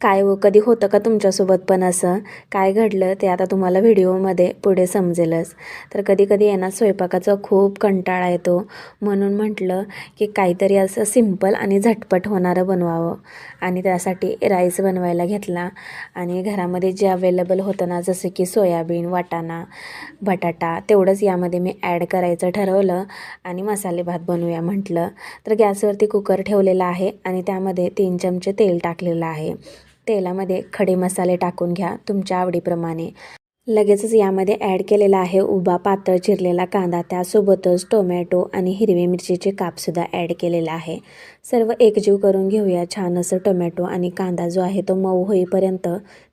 काय हो, कधी होतं का तुमच्यासोबत पण असं? काय घडलं ते आता तुम्हाला व्हिडिओमध्ये पुढे समजेलच. तर कधी-कधी आहे ना स्वयंपाकाचा खूप कंटाळा येतो. म्हणून म्हटलं की काहीतरी असं सिंपल आणि झटपट होणारं बनवावं. आणि त्यासाठी राईस बनवायला घेतला आणि घरामध्ये जे अवेलेबल होतं ना, जसं की सोयाबीन, वाटाणा, बटाटा तेवढंच यामध्ये मी ॲड करायचं ठरवलं आणि मसाले भात बनवूया म्हटलं. तर गॅसवरती कुकर ठेवलेला आहे आणि त्यामध्ये 3 चमचे तेल टाकलेलं आहे. तेलामध्ये खडे मसाले टाकून घ्या तुमच्या आवडीप्रमाणे. लगेचच यामध्ये ॲड केलेला आहे उभा पातळ चिरलेला कांदा, त्यासोबतच टोमॅटो आणि हिरवी मिरचीचे कापसुद्धा ॲड केलेला आहे. सर्व एकजीव करून घेऊया. छान असं टोमॅटो आणि कांदा जो आहे तो मऊ होईपर्यंत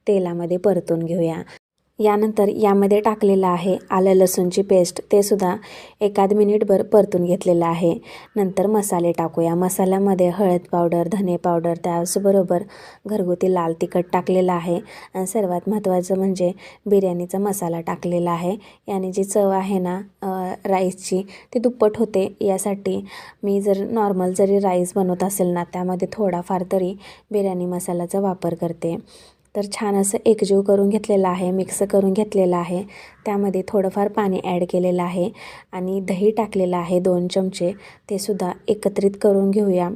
तेलामध्ये परतून घेऊया. यानंतर यामध्ये टाकलेलं आहे आलं लसूणची पेस्ट, ते सुद्धा एखाद मिनिटभर परतून घेतलेलं आहे. नंतर मसाले टाकूया. मसाल्यामध्ये हळद पावडर, धने पावडर, त्याचबरोबर घरगुती लाल तिखट टाकलेलं आहे आणि सर्वात महत्त्वाचं म्हणजे बिर्याणीचा मसाला टाकलेला आहे. याने जी चव आहे ना राईसची ती दुप्पट होते. यासाठी मी जर नॉर्मल जरी राईस बनवत असेल ना, त्यामध्ये थोडाफार तरी बिर्याणी मसाल्याचा वापर करते. तर छान असं एकजीव करून घेतलेलं आहे, मिक्स करून घेतलेलं आहे. त्यामध्ये थोडंफार पाणी ॲड केलेलं आहे आणि दही टाकलेलं आहे 2 चमचे, ते सुद्धा एकत्रित करून घेऊया.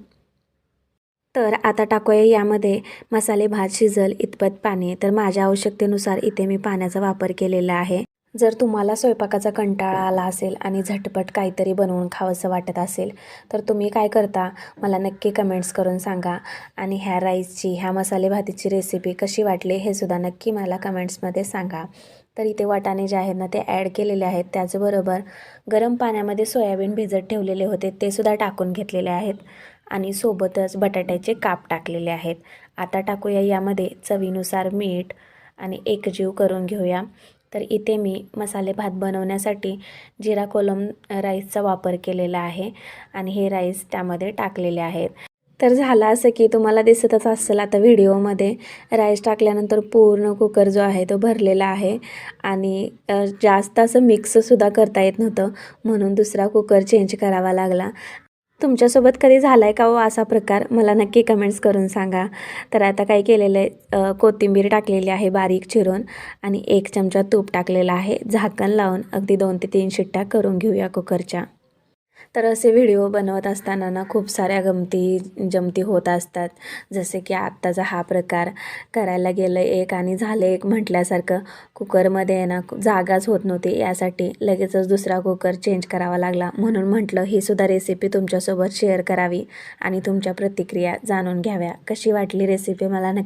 तर आता टाकूया यामध्ये मसाले भात शिजल इतपत पाणी. तर माझ्या आवश्यकतेनुसार इथे मी पाण्याचा वापर केलेला आहे. जर तुम्हाला स्वयंपाकाचा कंटाळा आला असेल आणि झटपट काहीतरी बनवून खावंसं वाटत असेल, तर तुम्ही काय करता मला नक्की कमेंट्स करून सांगा. आणि ह्या राईसची, ह्या मसाले भाताची रेसिपी कशी वाटली हे सुद्धा नक्की मला कमेंट्समध्ये सांगा. तर इथे वाटाणे जे आहेत ना ते ॲड केलेले आहेत. त्याचबरोबर गरम पाण्यामध्ये सोयाबीन भिजत ठेवलेले होते ते सुद्धा टाकून घेतलेले आहेत आणि सोबतच बटाट्याचे काप टाकलेले आहेत. आता टाकूया यामध्ये चवीनुसार मीठ आणि एकजीव करून घेऊया. तर इथे मी मसाले भात बनवण्यासाठी जिरा कोलम राईसचा वापर केलेला आहे आणि हे राईस त्यामध्ये टाकलेले आहेत. तर झालं असं की तुम्हाला दिसतच असेल आता व्हिडिओमध्ये राईस टाकल्यानंतर पूर्ण कुकर जो आहे तो भरलेला आहे आणि जास्त असं मिक्ससुद्धा करता येत नव्हतं, म्हणून दुसरा कुकर चेंज करावा लागला. तुमच्यासोबत कधी झाला आहे का हो असा प्रकार? मला नक्की कमेंट्स करून सांगा. तर आता काय केलेलं आहे, कोथिंबीर टाकलेली आहे बारीक चिरून आणि 1 चमचा तूप टाकलेला आहे. झाकण लावून अगदी 2 ते 3 शिट्ट्या करून घेऊया कुकरच्या. तर असे व्हिडिओ बनवत असताना ना खूप साऱ्या जमती होत असतात. जसे की आत्ताचा हा प्रकार करायला गेलं एक आणि झालं एक म्हटल्यासारखं. कुकरमध्ये आहे ना जागाच होत नव्हती, यासाठी लगेचच दुसरा कुकर चेंज करावा लागला. म्हणून म्हटलं ही सुद्धा रेसिपी तुमच्यासोबत शेअर करावी आणि तुमच्या प्रतिक्रिया जाणून घ्याव्या. कशी वाटली रेसिपी मला नक्की